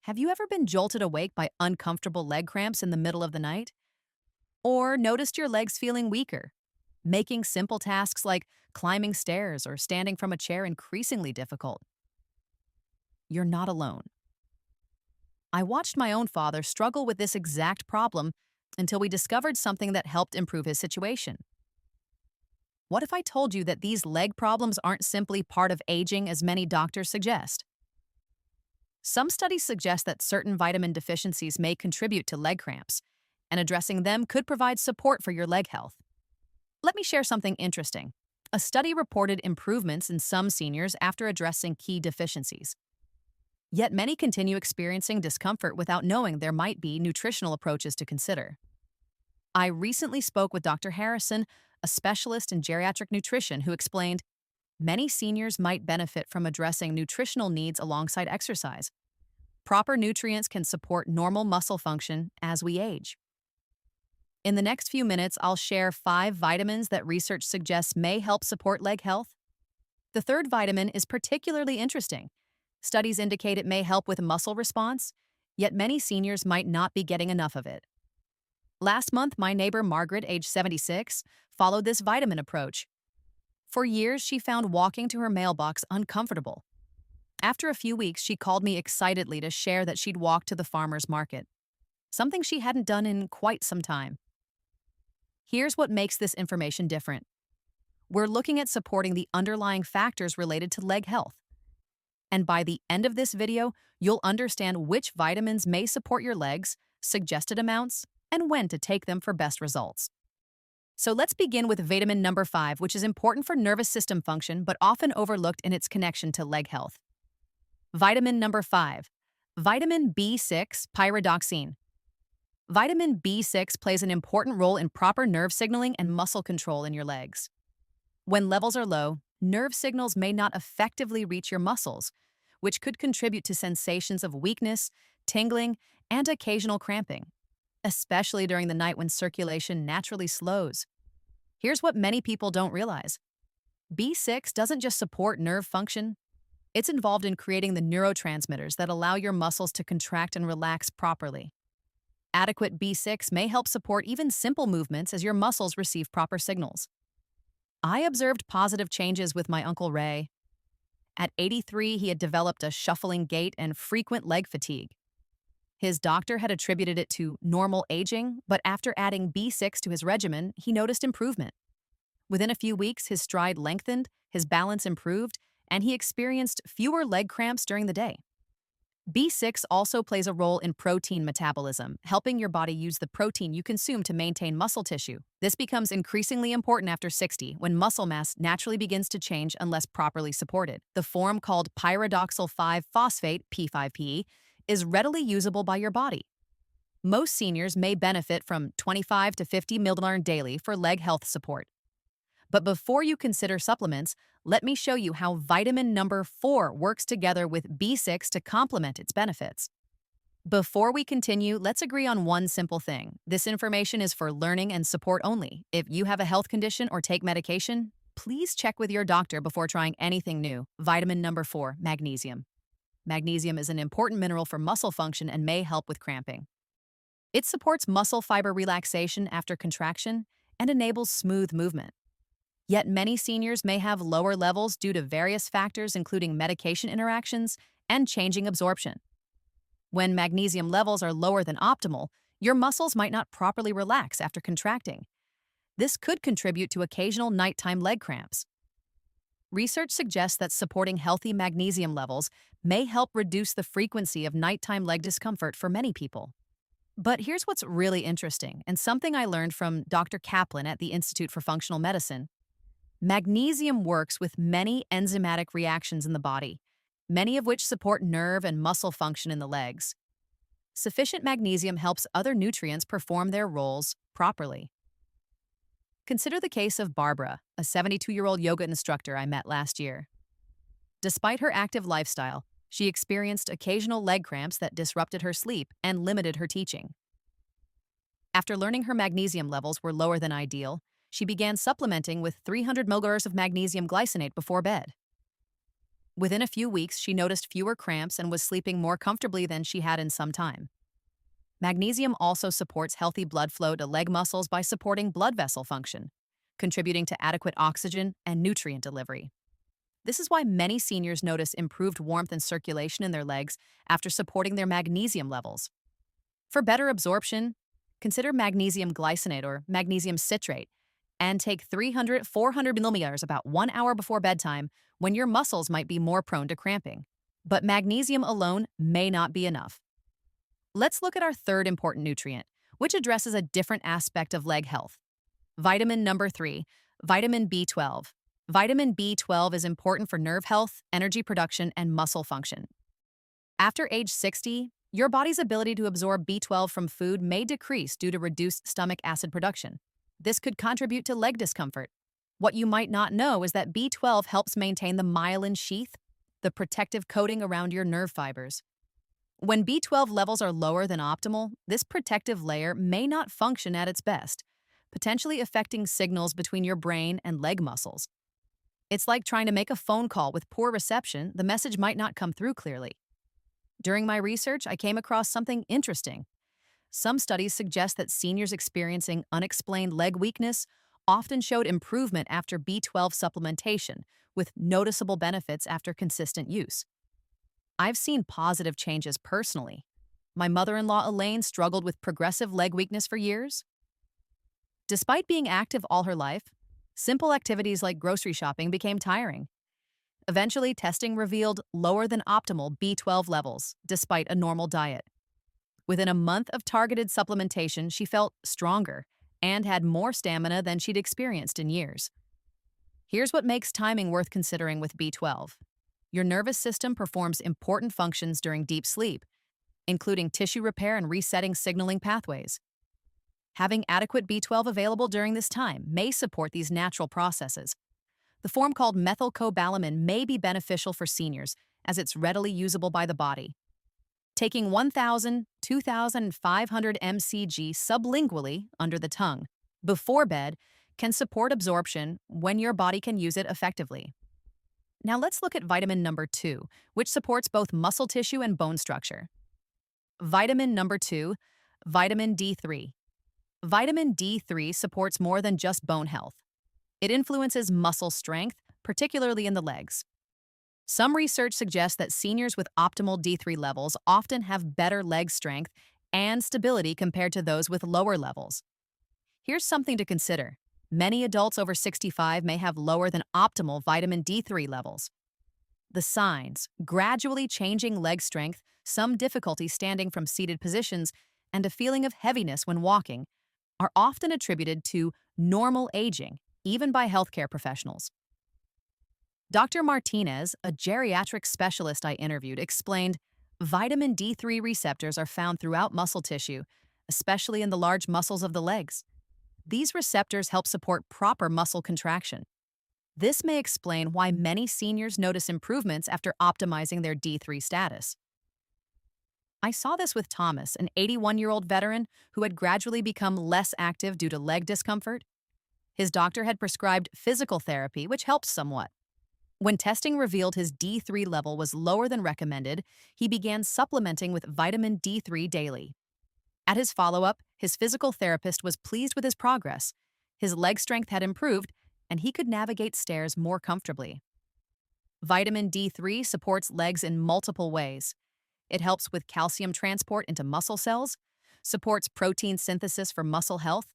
Have you ever been jolted awake by uncomfortable leg cramps in the middle of the night? Or noticed your legs feeling weaker, making simple tasks like climbing stairs or standing from a chair increasingly difficult? You're not alone. I watched my own father struggle with this exact problem until we discovered something that helped improve his situation. What if I told you that these leg problems aren't simply part of aging as many doctors suggest? Some studies suggest that certain vitamin deficiencies may contribute to leg cramps, and addressing them could provide support for your leg health. Let me share something interesting. A study reported improvements in some seniors after addressing key deficiencies. Yet many continue experiencing discomfort without knowing there might be nutritional approaches to consider. I recently spoke with Dr. Harrison, a specialist in geriatric nutrition, who explained many seniors might benefit from addressing nutritional needs alongside exercise. Proper nutrients can support normal muscle function as we age. In the next few minutes, I'll share 5 vitamins that research suggests may help support leg health. The third vitamin is particularly interesting. Studies indicate it may help with muscle response, yet many seniors might not be getting enough of it. Last month, my neighbor Margaret, age 76, followed this vitamin approach. For years, she found walking to her mailbox uncomfortable. After a few weeks, she called me excitedly to share that she'd walked to the farmer's market, something she hadn't done in quite some time. Here's what makes this information different. We're looking at supporting the underlying factors related to leg health. And by the end of this video, you'll understand which vitamins may support your legs, suggested amounts, and when to take them for best results. So let's begin with vitamin number 5, which is important for nervous system function but often overlooked in its connection to leg health. Vitamin number 5, vitamin B6 pyridoxine. Vitamin B6 plays an important role in proper nerve signaling and muscle control in your legs. When levels are low, nerve signals may not effectively reach your muscles, which could contribute to sensations of weakness, tingling, and occasional cramping, especially during the night when circulation naturally slows. Here's what many people don't realize. B6 doesn't just support nerve function, it's involved in creating the neurotransmitters that allow your muscles to contract and relax properly. Adequate B6 may help support even simple movements as your muscles receive proper signals. I observed positive changes with my Uncle Ray. At 83, he had developed a shuffling gait and frequent leg fatigue. His doctor had attributed it to normal aging, but after adding B6 to his regimen, he noticed improvement. Within a few weeks, his stride lengthened, his balance improved, and he experienced fewer leg cramps during the day. B6 also plays a role in protein metabolism, helping your body use the protein you consume to maintain muscle tissue. This becomes increasingly important after 60, when muscle mass naturally begins to change unless properly supported. The form called pyridoxal 5-phosphate, P5PE, is readily usable by your body. Most seniors may benefit from 25 to 50 mg daily for leg health support. But before you consider supplements, let me show you how vitamin number 4 works together with B6 to complement its benefits. Before we continue, let's agree on one simple thing. This information is for learning and support only. If you have a health condition or take medication, please check with your doctor before trying anything new. Vitamin number 4, magnesium. Magnesium is an important mineral for muscle function and may help with cramping. It supports muscle fiber relaxation after contraction and enables smooth movement. Yet many seniors may have lower levels due to various factors including medication interactions and changing absorption. When magnesium levels are lower than optimal, your muscles might not properly relax after contracting. This could contribute to occasional nighttime leg cramps. Research suggests that supporting healthy magnesium levels may help reduce the frequency of nighttime leg discomfort for many people. But here's what's really interesting, and something I learned from Dr. Kaplan at the Institute for Functional Medicine. Magnesium works with many enzymatic reactions in the body, many of which support nerve and muscle function in the legs. Sufficient magnesium helps other nutrients perform their roles properly. Consider the case of Barbara, a 72-year-old yoga instructor I met last year. Despite her active lifestyle, she experienced occasional leg cramps that disrupted her sleep and limited her teaching. After learning her magnesium levels were lower than ideal, she began supplementing with 300 mg of magnesium glycinate before bed. Within a few weeks, she noticed fewer cramps and was sleeping more comfortably than she had in some time. Magnesium also supports healthy blood flow to leg muscles by supporting blood vessel function, contributing to adequate oxygen and nutrient delivery. This is why many seniors notice improved warmth and circulation in their legs after supporting their magnesium levels. For better absorption, consider magnesium glycinate or magnesium citrate and take 300-400 milliliters about 1 hour before bedtime when your muscles might be more prone to cramping. But magnesium alone may not be enough. Let's look at our third important nutrient, which addresses a different aspect of leg health. Vitamin number 3, vitamin B12. Vitamin B12 is important for nerve health, energy production, and muscle function. After age 60, your body's ability to absorb B12 from food may decrease due to reduced stomach acid production. This could contribute to leg discomfort. What you might not know is that B12 helps maintain the myelin sheath, the protective coating around your nerve fibers. When B12 levels are lower than optimal, this protective layer may not function at its best, potentially affecting signals between your brain and leg muscles. It's like trying to make a phone call with poor reception. The message might not come through clearly. During my research, I came across something interesting. Some studies suggest that seniors experiencing unexplained leg weakness often showed improvement after B12 supplementation, with noticeable benefits after consistent use. I've seen positive changes personally. My mother-in-law Elaine struggled with progressive leg weakness for years. Despite being active all her life, simple activities like grocery shopping became tiring. Eventually, testing revealed lower than optimal B12 levels, despite a normal diet. Within a month of targeted supplementation, she felt stronger and had more stamina than she'd experienced in years. Here's what makes timing worth considering with B12. Your nervous system performs important functions during deep sleep, including tissue repair and resetting signaling pathways. Having adequate B12 available during this time may support these natural processes. The form called methylcobalamin may be beneficial for seniors as it's readily usable by the body. Taking 1,000-2,500 mcg sublingually under the tongue before bed can support absorption when your body can use it effectively. Now let's look at vitamin number 2, which supports both muscle tissue and bone structure. Vitamin number 2, vitamin D3. Vitamin D3 supports more than just bone health. It influences muscle strength, particularly in the legs. Some research suggests that seniors with optimal D3 levels often have better leg strength and stability compared to those with lower levels. Here's something to consider. Many adults over 65 may have lower than optimal vitamin D3 levels. The signs: gradually changing leg strength, some difficulty standing from seated positions, and a feeling of heaviness when walking, are often attributed to normal aging, even by healthcare professionals. Dr. Martinez, a geriatric specialist I interviewed, explained, vitamin D3 receptors are found throughout muscle tissue, especially in the large muscles of the legs. These receptors help support proper muscle contraction. This may explain why many seniors notice improvements after optimizing their D3 status. I saw this with Thomas, an 81-year-old veteran who had gradually become less active due to leg discomfort. His doctor had prescribed physical therapy, which helped somewhat. When testing revealed his D3 level was lower than recommended, he began supplementing with vitamin D3 daily. At his follow-up, his physical therapist was pleased with his progress. His leg strength had improved, and he could navigate stairs more comfortably. Vitamin D3 supports legs in multiple ways. It helps with calcium transport into muscle cells, supports protein synthesis for muscle health,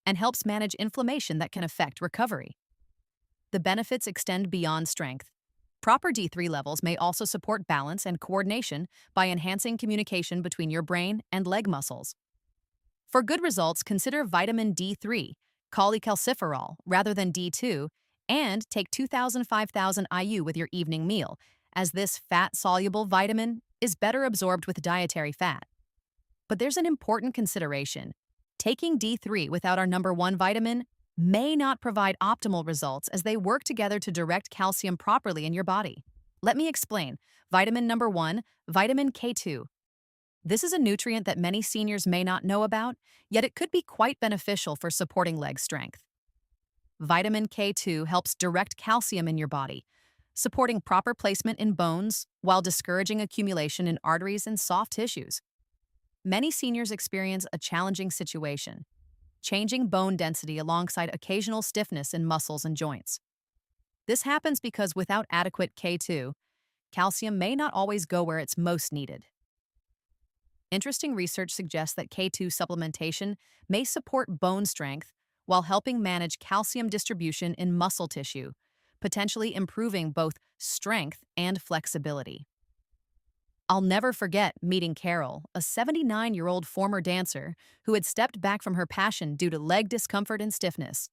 and helps manage inflammation that can affect recovery. The benefits extend beyond strength. Proper D3 levels may also support balance and coordination by enhancing communication between your brain and leg muscles. For good results, consider vitamin D3, cholecalciferol, rather than D2, and take 2,000-5,000 IU with your evening meal, as this fat-soluble vitamin is better absorbed with dietary fat. But there's an important consideration. Taking D3 without our number 1 vitamin may not provide optimal results as they work together to direct calcium properly in your body. Let me explain. Vitamin number 1, vitamin K2. This is a nutrient that many seniors may not know about, yet it could be quite beneficial for supporting leg strength. Vitamin K2 helps direct calcium in your body, supporting proper placement in bones while discouraging accumulation in arteries and soft tissues. Many seniors experience a challenging situation, changing bone density alongside occasional stiffness in muscles and joints. This happens because without adequate K2, calcium may not always go where it's most needed. Interesting research suggests that K2 supplementation may support bone strength while helping manage calcium distribution in muscle tissue, potentially improving both strength and flexibility. I'll never forget meeting Carol, a 79-year-old former dancer who had stepped back from her passion due to leg discomfort and stiffness.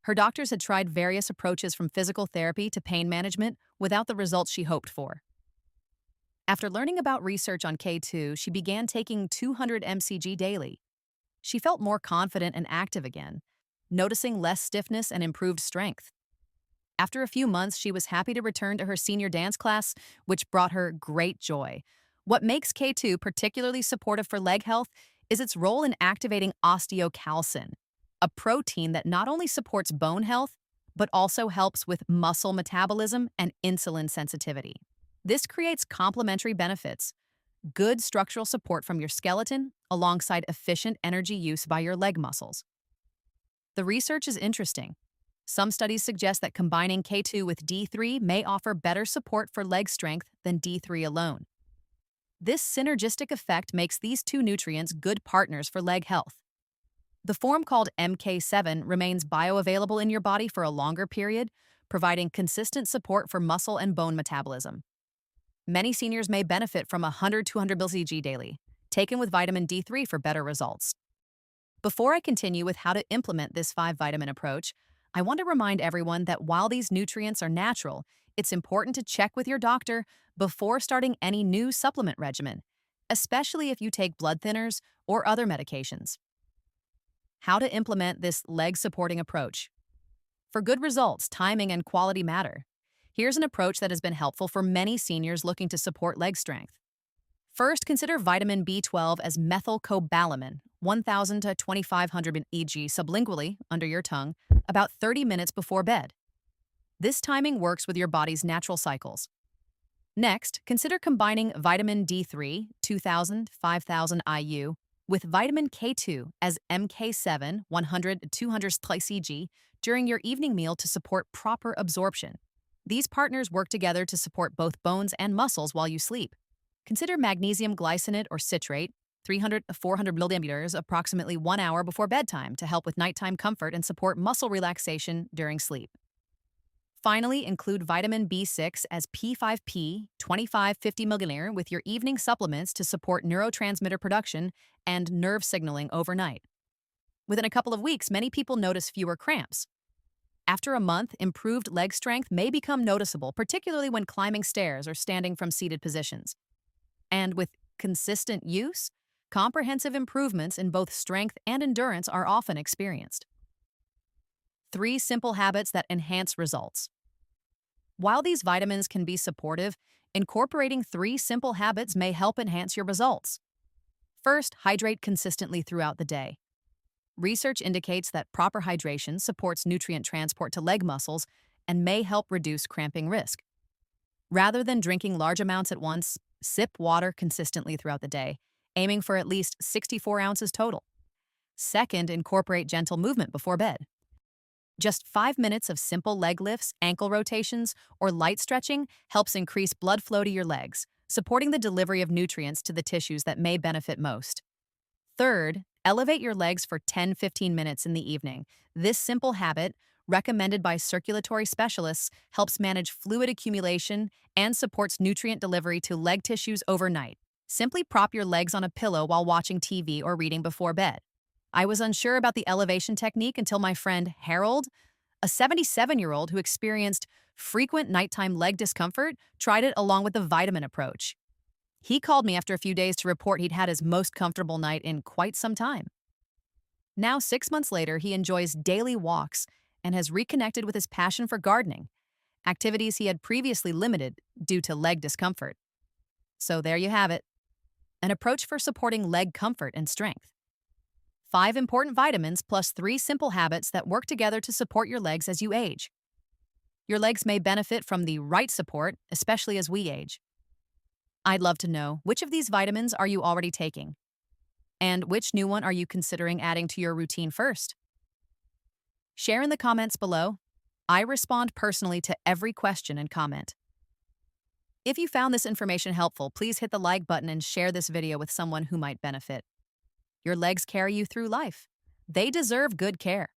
Her doctors had tried various approaches from physical therapy to pain management without the results she hoped for. After learning about research on K2, she began taking 200 mcg daily. She felt more confident and active again, noticing less stiffness and improved strength. After a few months, she was happy to return to her senior dance class, which brought her great joy. What makes K2 particularly supportive for leg health is its role in activating osteocalcin, a protein that not only supports bone health, but also helps with muscle metabolism and insulin sensitivity. This creates complementary benefits: good structural support from your skeleton alongside efficient energy use by your leg muscles. The research is interesting. Some studies suggest that combining K2 with D3 may offer better support for leg strength than D3 alone. This synergistic effect makes these two nutrients good partners for leg health. The form called MK7 remains bioavailable in your body for a longer period, providing consistent support for muscle and bone metabolism. Many seniors may benefit from 100-200 mcg daily, taken with vitamin D3 for better results. Before I continue with how to implement this 5-vitamin approach, I want to remind everyone that while these nutrients are natural, it's important to check with your doctor before starting any new supplement regimen, especially if you take blood thinners or other medications. How to implement this leg-supporting approach. For good results, timing and quality matter. Here's an approach that has been helpful for many seniors looking to support leg strength. First, consider vitamin B12 as methylcobalamin, 1,000 to 2,500 mg sublingually under your tongue, about 30 minutes before bed. This timing works with your body's natural cycles. Next, consider combining vitamin D3, 2,000 5,000 IU, with vitamin K2 as MK7, 100 to 200 mcg during your evening meal to support proper absorption. These partners work together to support both bones and muscles while you sleep. Consider magnesium glycinate or citrate, 300 to 400 millimeters approximately 1 hour before bedtime to help with nighttime comfort and support muscle relaxation during sleep. Finally, include vitamin B6 as P5P, 25-50 milliliter with your evening supplements to support neurotransmitter production and nerve signaling overnight. Within a couple of weeks, many people notice fewer cramps. After a month, improved leg strength may become noticeable, particularly when climbing stairs or standing from seated positions. And with consistent use, comprehensive improvements in both strength and endurance are often experienced. 3 simple habits that enhance results. While these vitamins can be supportive, incorporating 3 simple habits may help enhance your results. First, hydrate consistently throughout the day. Research indicates that proper hydration supports nutrient transport to leg muscles and may help reduce cramping risk. Rather than drinking large amounts at once, sip water consistently throughout the day, aiming for at least 64 ounces total. Second, incorporate gentle movement before bed. Just 5 minutes of simple leg lifts, ankle rotations, or light stretching helps increase blood flow to your legs, supporting the delivery of nutrients to the tissues that may benefit most. Third, elevate your legs for 10-15 minutes in the evening. This simple habit, recommended by circulatory specialists, helps manage fluid accumulation and supports nutrient delivery to leg tissues overnight. Simply prop your legs on a pillow while watching TV or reading before bed. I was unsure about the elevation technique until my friend Harold, a 77-year-old who experienced frequent nighttime leg discomfort, tried it along with the vitamin approach. He called me after a few days to report he'd had his most comfortable night in quite some time. Now, 6 months later, he enjoys daily walks and has reconnected with his passion for gardening, activities he had previously limited due to leg discomfort. So there you have it, an approach for supporting leg comfort and strength. 5 important vitamins plus 3 simple habits that work together to support your legs as you age. Your legs may benefit from the right support, especially as we age. I'd love to know, which of these vitamins are you already taking? And which new one are you considering adding to your routine first? Share in the comments below. I respond personally to every question and comment. If you found this information helpful, please hit the like button and share this video with someone who might benefit. Your legs carry you through life. They deserve good care.